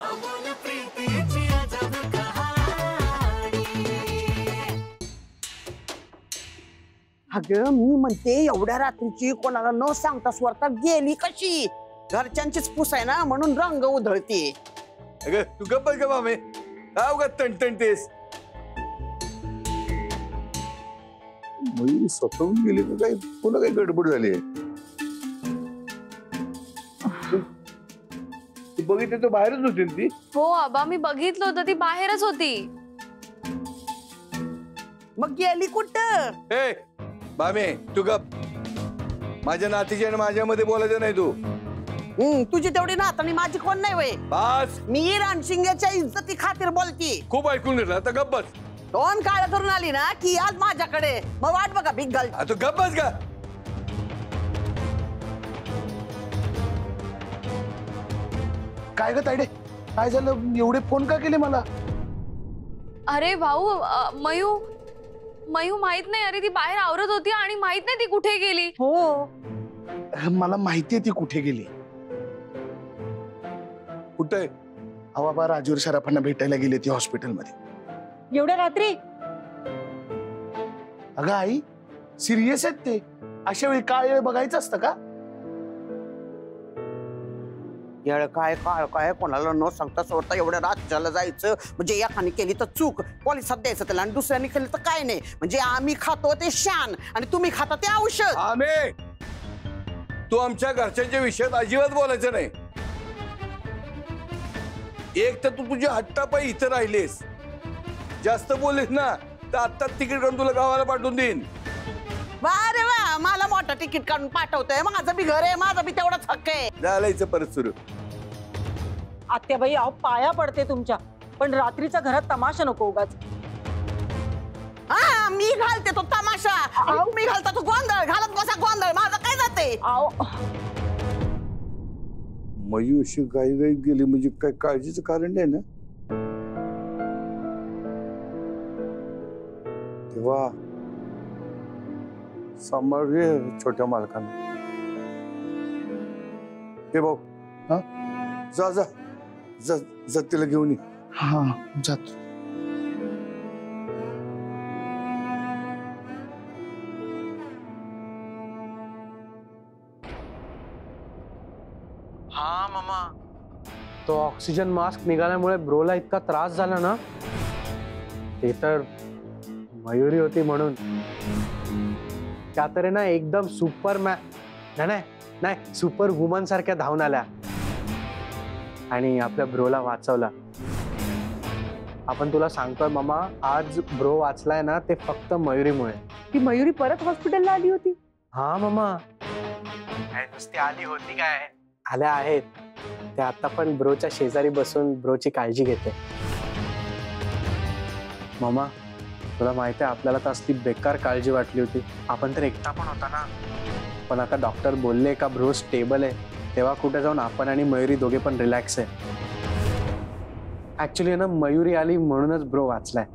अगं मी म्हणते एवढ्या रात्रीची कोणाला न सांगता स्वतः गेली कशी? घरच्यांचीच पूस आहे ना म्हणून रंग उधळते. अगं तू गप्प का मामे, का उगाच तणतणतेस? मयूरी स्वतःहून गेली का काही पुन्हा काही गडबड झाली आहे? तू बघितलं तर बाहेरच होती ना ती? हो आबा, मी बघितलं होतं, ती बाहेरच होती. मग गेली कुठं? ए मामे तू गप. माझ्या नातीच्या आणि माझ्यामध्ये बोलायचं नाही तू. तुझी तेवढी नात आणि माझी कोण नाही वय. बस, मी रणशिंगेच्या इज्जती खातीर बोलती. खूप ऐकून घेतलं, आता गप बस. दोन काळ करून आली ना की आज माझ्याकडे मग वाट बघा बिग घाल. तू गप बस का? काय ग तायडे, काय झालं? एवढे फोन का केले मला? अरे भाऊ, मयू मयू माहित नाही. अरे ती बाहेर आवरत होती आणि माहित नाही ती कुठे गेली. हो मला माहितीये ती कुठे गेली. कुठे? अहो बाबा, राजूर शराफांना भेटायला गेली ती हॉस्पिटलमध्ये. एवढ्या रात्री? अगं आई, सिरियस आहेत ते. अशा वेळी काय बघायचं असतं का? येळ काय काळ काय कोणाला न सांगता स्वतः एवढ्या राज्याला जायचं म्हणजे एकाने केली तर चूक पोलिसात द्यायचं त्याला आणि दुसऱ्याने केलं तर काय नाही. म्हणजे आम्ही खातो ते शान आणि तुम्ही खाता ते औषध. आमे, तू आमच्या घरच्यांच्या विषयात अजिबात बोलायचं नाही. एक तर तू तुझ्या हट्टापायी इथं राहिलीस, जास्त बोललीस ना तर आता तिकीट काढून तुला गावाला पाठवून देईन. वा रे वा, मला मोठं तिकीट काढून पाठवतंय. माझं बी घर आहे, माझा बी तेवढाच हक्क आहे. झालायचं परत सुरू. आत्याबाई, अहो पाया पडते तुमच्या, पण रात्रीचा घरात तमाशा नको उगाच. हा, मी घालते तो तमाशा, मी घालता तो गोंधळ. घालत बसा गोंधळ, माझं काय जाते. मयू अशी गाई गेली म्हणजे काय काळजीचं कारण नाही ना? तेव्हा सांभाळ रे छोट्या मालकांना. हे भाऊ, हा जा जा जा जा, तिला घेऊन ये. हा जातो. हा मामा, तो ऑक्सिजन मास्क निघाल्यामुळे ब्रोला इतका त्रास झाला ना, ते तर मयुरी होती म्हणून. त्या तरी ना एकदम सुपरमॅन नाही सुपर वुमन सारख्या धावून आल्या आणि आपल्या ब्रोला वाचवला. आपण तुला सांगतोय मामा, आज ब्रो वाचलाय ना ते फक्त मयुरीमुळे. ती मयुरी परत हॉस्पिटलला आली होती? हा मामा, नुसती आली होती काय, आल्या आहेत. ते आता पण ब्रोच्या शेजारी बसून ब्रोची काळजी घेते. मामा, तुला माहिती आहे आपल्याला तर असली बेकार काळजी वाटली होती. आपण तर एकटा पण होता ना, पण आता डॉक्टर बोलले का ब्रो स्टेबल आहे, तेव्हा कुठे जाऊन आपण आणि मयुरी दोघे पण रिलॅक्स आहे. ऍक्च्युली ना मयुरी आली म्हणूनच ब्रो वाचलाय.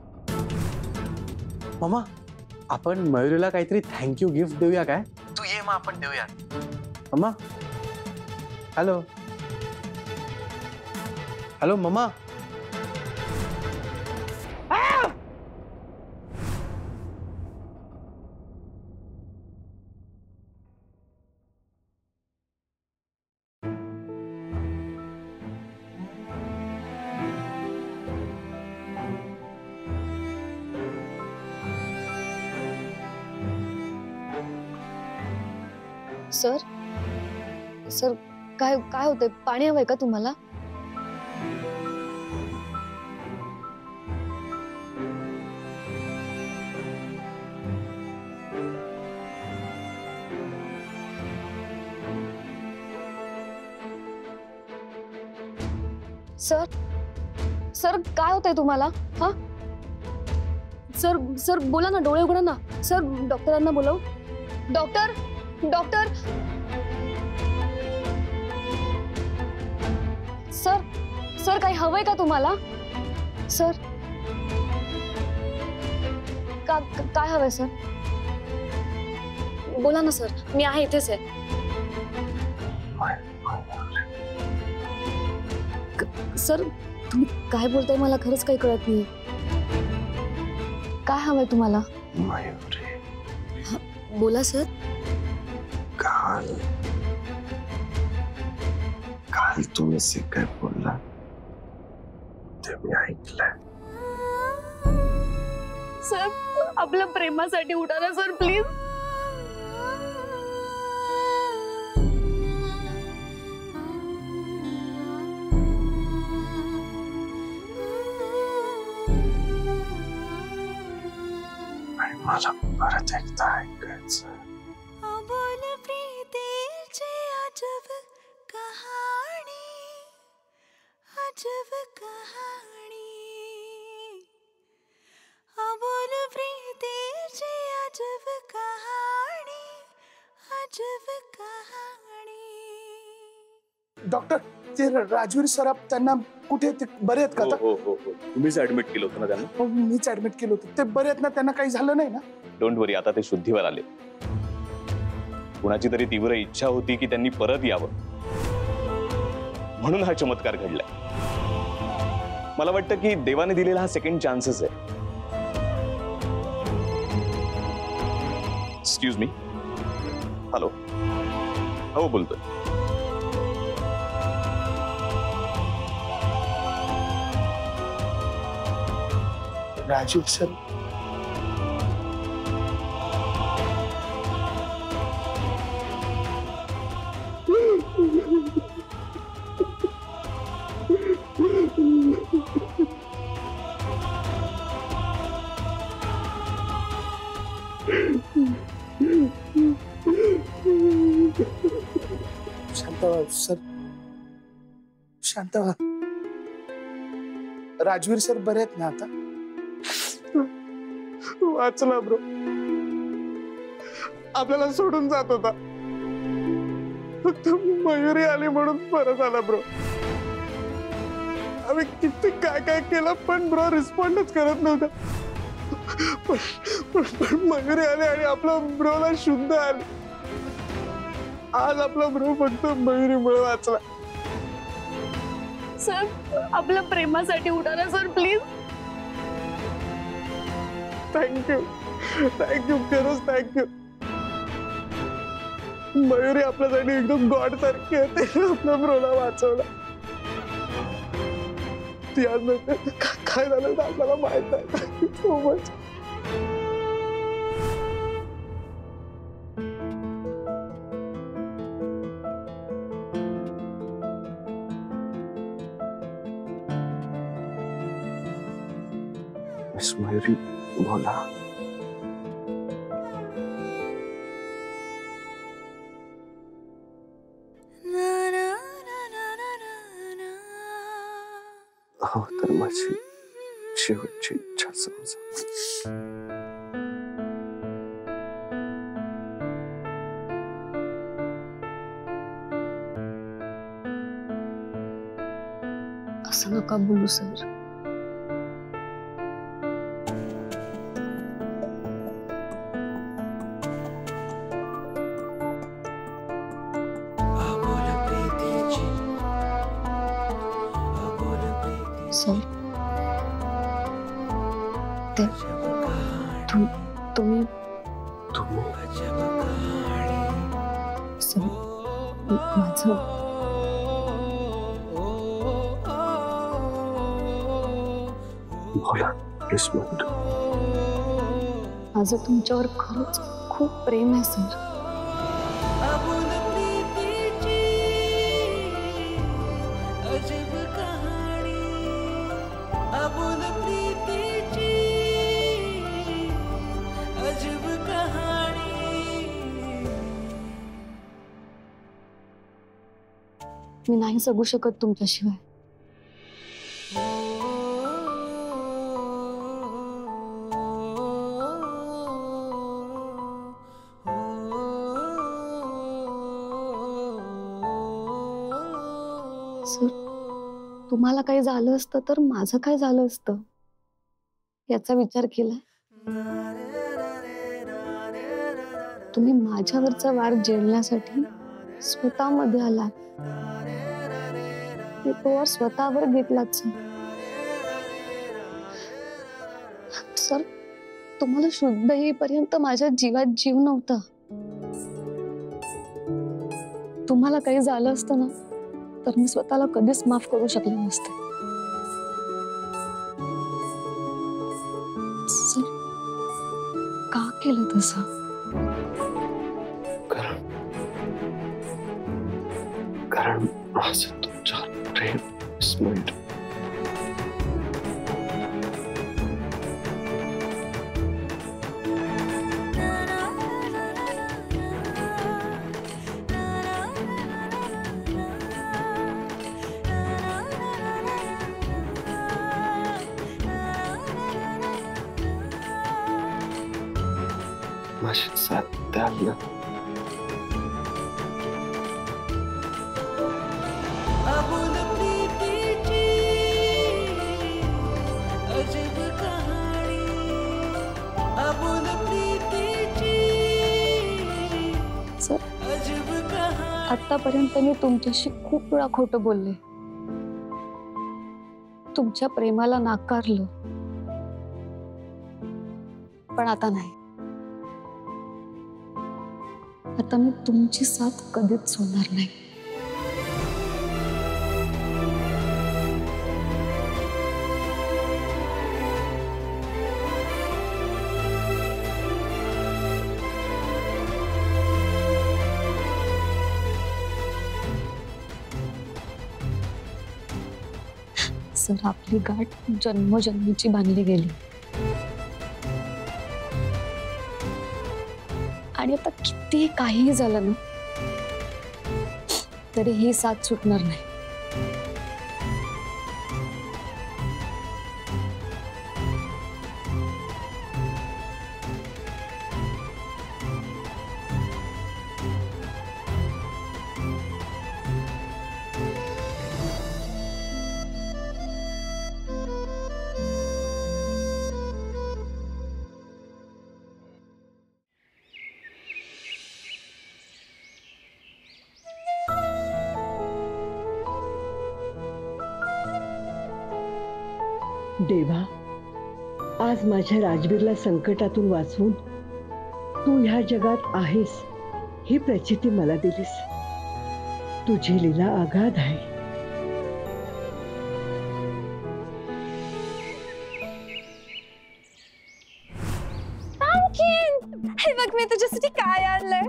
मामा, आपण मयुरीला काहीतरी थँक्यू गिफ्ट देऊया काय? तू ये मग आपण देऊया. मामा, हॅलो हॅलो मामा. सर सर, काय काय होतंय? पाणी हवंय का तुम्हाला? सर सर, काय होतंय तुम्हाला? हा सर सर, बोला ना, डोळे उघडा ना. सर, डॉक्टरांना बोलव. डॉक्टर डॉक्टर सर सर, काही हवंय का तुम्हाला? सर, काय हवंय सर? बोला ना सर, मी आहे इथेच आहे. सर तुम्ही काय बोलताय मला खरंच काही कळत नाही. काय हवंय तुम्हाला? मयुरी बोला सर. काल तुम्ही जे काय बोलला ते मी ऐकलंय. सर आपल्या प्रेमासाठी उठा ना सर प्लीज. मला परत एकदा ऐकायचं. अबोल प्रीतीची अजब कहाणी, अजब कहाणी. अबोल प्रीतीची अजब कहाणी, अजब कहाणी. डॉक्टर ते राजवीर सराफ त्यांना कुठे ते बरे आहेत का आता? हो तुम्हीच ऍडमिट केलं होतं ना त्यांना? हो, मीच ऍडमिट केलं होतं. ते बरे आहेत ना? त्यांना काही झालं नाही ना? डोंट वरी, आता ते शुद्धीवर आले. कुणाची तरी तीव्र इच्छा होती की त्यांनी परत यावं, म्हणून हा चमत्कार घडलाय. मला वाटतं की देवाने दिलेला हा सेकंड चान्सेस आहे. Excuse me. हॅलो. हो बोलतोय. राजीव सर शांत व्हा सर, शांत व्हा. राजवीर सर बरे आहेत ना आता? वाचला ब्रो. आपल्याला सोडून जात होता, फक्त मयुरी आली म्हणून परत आला ब्रो. आम्ही किती काय काय केलं पण ब्रो रिस्पॉन्डच करत नव्हता. पण मयुरी आली आणि आपला ब्रोला शुद्ध आली. आज आपला ब्रो फक्त मयुरीमुळे वाचला. सर आपल्या प्रेमासाठी उठा ना सर प्लीज. थँक्यू खरंच थँक्यू. मयुरी आपल्यासाठी एकदम गॉड सारखी आहे. आपल्या ब्रोला वाचवला. ती आज नंतर काय झालं तर आपल्याला माहित आहे. Thank you so much. Miss Mayuri बोला. हो तर माझी शेवटची इच्छा समजा. असं नका बोलू सर. सर ते तुम्ही सर माझं बोला प्लीज. माझं तुमच्यावर खरंच खूप प्रेम आहे सर. अबोल प्रीतीची अजब कहाणी, अबोल प्रीतीची अजब कहाणी. मी नाही जगू शकत तुमच्याशिवाय. सर तुम्हाला काही झालं असतं तर माझं काय झालं असतं याचा विचार केलाय? तुम्ही माझ्यावरचा वार जेलण्यासाठी स्वतःमध्ये आलात. मी तो वार स्वतःवर घेतलाच. सर, तुम्हाला शुद्ध येईपर्यंत माझ्या जीवात जीव नव्हता. तुम्हाला काही झालं असतं ना तर मी स्वतःला कधीच माफ करू शकले नसते. सर, का केलं तसं? कारण माझं तुमच्यावर प्रेम विस्मयलं. माझी साथ द्याल ना? अबोल प्रीतीची अजब कहाणी, अबोल प्रीतीची सर, अजब कहाणी. आतापर्यंत मी तुमच्याशी खूप वेळा खोटं बोलले, तुमच्या प्रेमाला नाकारलं, पण आता नाही. आता मी तुमची साथ कधीच सोडणार नाही. सर, आपली गाठ जन्मोजन्मीची बांधली गेली आणि आता किती काही झालं ना तरी ही साथ सुटणार नाही. देवा, आज माझ्या राजवीरला संकटातून वाचवून तू ह्या जगात आहेस ही प्रचिती मला दिलीस. तुझी लीला अगाध आहे. हे बघ, मी तुझ्यासाठी काय आणलंय.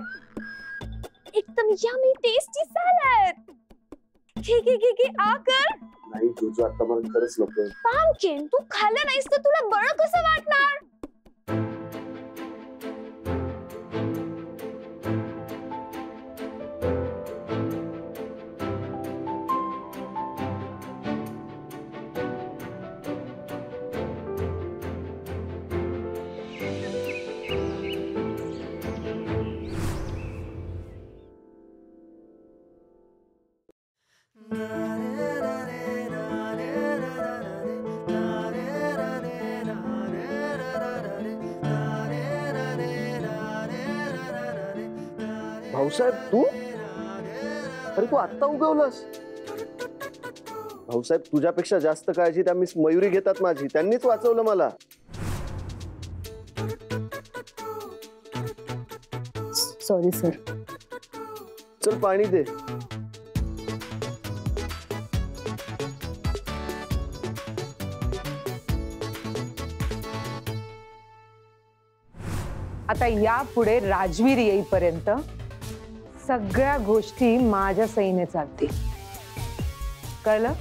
एकदम यमी टेस्टी सॅलड. घे आ कर. नाही, तुझं आता मला खरंच नको. पामकिन, तू खाल्लं नाहीस तर तुला बरं कसं वाटणार? भाऊसाहेब, तू? अरे तू आत्ता उगवलास. भाऊसाहेब, तुझ्यापेक्षा जास्त काळजी त्या मिस मयुरी घेतात माझी. त्यांनीच वाचवलं मला. Sorry sir. चल पाणी दे. आता यापुढे राजवीर येईपर्यंत सगळ्या गोष्टी माझ्या सईने चालतील. कळलं?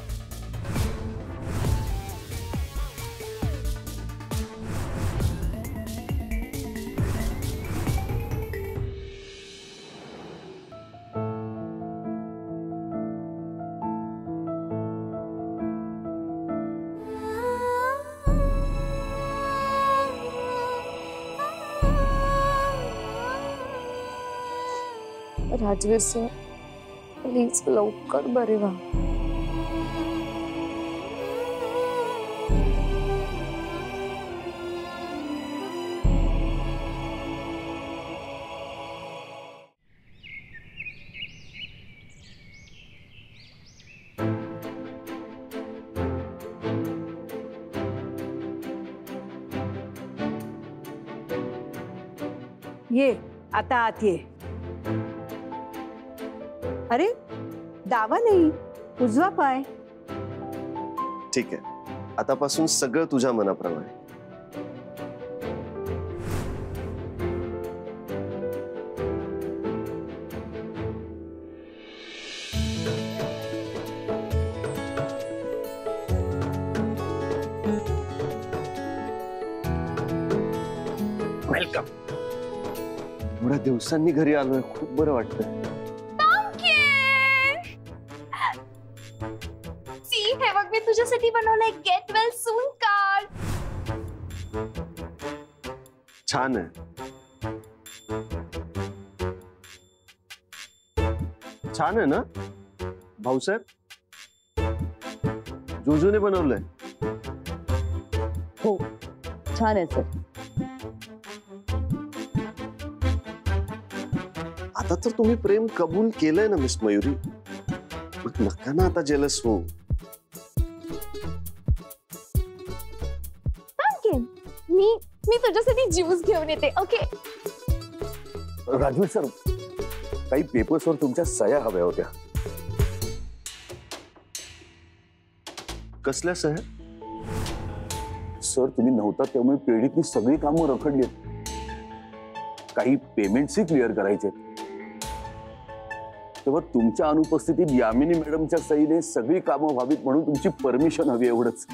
राजवीर सर, प्लीज लवकर बरे व्हा. ये आता आत ये. अरे डावा नाही, उजवा पाय. ठीक आहे, आतापासून सगळं तुझ्या मनाप्रमाणे. वेलकम. एवढ्या दिवसांनी घरी आलोय, खूप बरं वाटतंय. सी हे बघ मी तुझ्यासाठी बनवलंय गेट वेल सून कार्ड. छान आहे. छान आहे ना भाऊसाहेब? जोजूने बनवलंय. हो छान आहे सर. आता तर तुम्ही प्रेम कबूल केलंय ना मिस मयुरी, मग नका ना आता जेलस हो. मी तुझ्यासाठी ज्यूस घेऊन येते. ओके राजवीर सर, काही पेपर्सवर तुमच्या सह्या हव्या होत्या. कसल्या सह्या? सर तुम्ही नव्हता त्यामुळे पेढीतली सगळी कामं रखडली. काही पेमेंट्सही क्लिअर करायचे, तेव्हा तुमच्या अनुपस्थितीत यामिनी मॅडमच्या सहीने सगळी कामं व्हावीत म्हणून तुमची परमिशन हवी, एवढंच.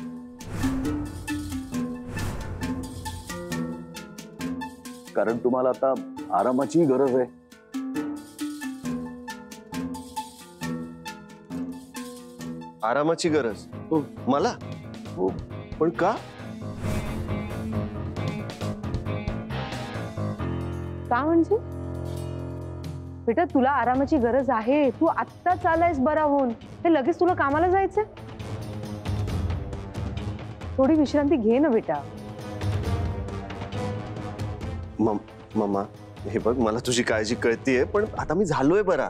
कारण तुम्हाला आता आरामाची गरज आहे. आरामाची गरज? हो. मला? हो. पण का? का म्हणजे बेटा तुला आरामाची गरज आहे. तू आत्ताच आलायस बरा होऊन, हे लगेच तुला कामाला जायचंय? थोडी विश्रांती घे ना बेटा. मम्मा हे बघ, मला तुझी काळजी कळतीये, पण आता मी झालोय बरा.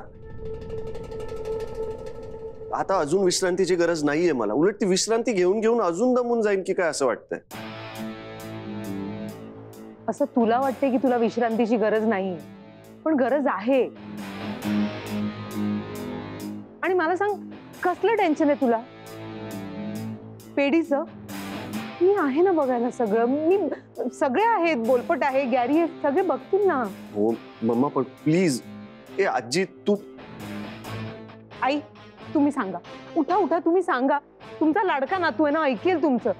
आता अजून विश्रांतीची गरज नाहीये मला. उलट ती विश्रांती घेऊन घेऊन अजून दमून जाईन की काय असं वाटतंय. असं तुला वाटते की तुला विश्रांतीची गरज नाही, पण गरज आहे. आणि मला सांग, कसलं टेन्शन आहे तुला पेढीचं? मी आहे ना बघायला सगळं. मी सगळे आहेत, बोलपट आहे, गॅरी आहे, सगळे बघतील ना. हो मम्मा, पण प्लीज. ए आजी तू. आई तुम्ही सांगा, उठा उठा, तुम्ही सांगा. तुमचा लाडका नातू आहे ना, ऐकेल तुमचं.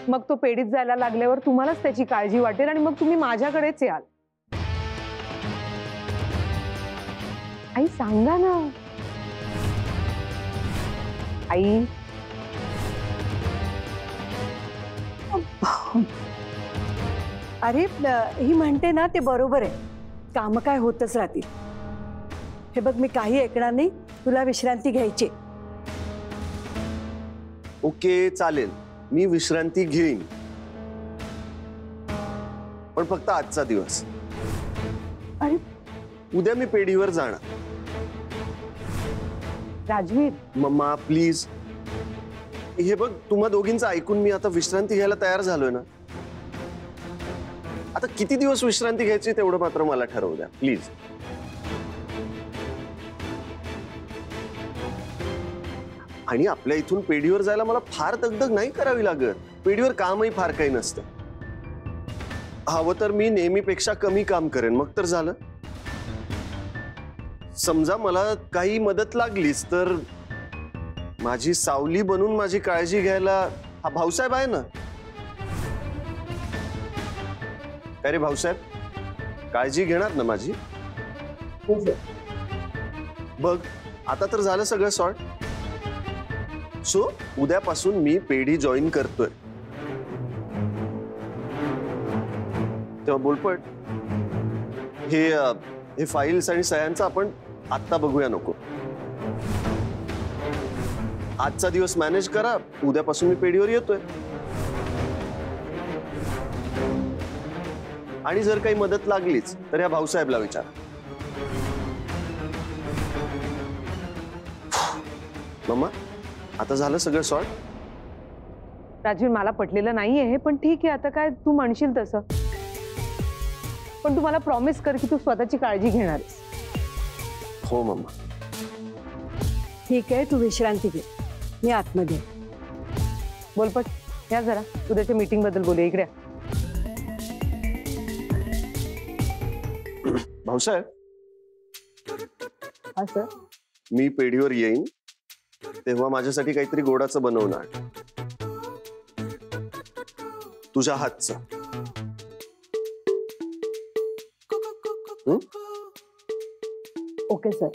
मग तो पेढीत जायला लागल्यावर तुम्हालाच त्याची काळजी वाटेल आणि मग तुम्ही माझ्याकडेच याल. आई सांगा ना. आई अरे ही म्हणते ना ते बरोबर आहे. काम काय होतच राहतील. हे बघ मी काही ऐकणार नाही. तुला विश्रांती घ्यायची. ओके चालेल, मी विश्रांती घेईन, पण फक्त आजचा दिवस. अरे उद्या मी पेढीवर जाणार. राजवीर मम्मा प्लीज. हे बघ, तुम्हा दोघींचं ऐकून मी आता विश्रांती घ्यायला तयार झालोय ना. आता किती दिवस विश्रांती घ्यायची तेवढं मात्र मला ठरवू द्या प्लीज. आणि आपल्या इथून पेढीवर जायला मला फार दगदग नाही करावी लागत. पेढीवर कामही फार काही नसतं. हवं तर मी नेहमीपेक्षा कमी काम करेन, मग तर झालं. समजा मला काही मदत लागलीच तर माझी सावली बनून माझी काळजी घ्यायला हा भाऊसाहेब आहे ना. काय रे भाऊसाहेब, काळजी घेणार ना माझी? बघ आता तर झालं सगळं सॉर्ट. सो उद्यापासून मी पेढी जॉईन करतोय. तेव्हा बोलपट हे फाईल्स आणि सह्यांचं आपण आत्ता बघूया नको. आजचा दिवस मॅनेज करा, उद्यापासून मी पेढीवर येतोय. आणि जर काही मदत लागलीच तर या भाऊसाहेबला विचारा. मम्मा आता झालं सगळं सॉर्ट. राजवीर मला पटलेलं नाहीये हे, पण ठीक आहे, आता काय तू म्हणशील तसं. पण तू मला प्रॉमिस कर की तू स्वतःची काळजी घेणार आहेस. हो मम्मा. ठीक आहे, तू विश्रांती घे, मी आतमध्ये. बोलपट या जरा, उद्याच्या मीटिंग बद्दल बोलूया. इकडे भाऊसाहेब, हा सर. मी पेढीवर येईन तेव्हा माझ्यासाठी काहीतरी गोडाचं बनवणार, तुझ्या हातचं. Okay sir.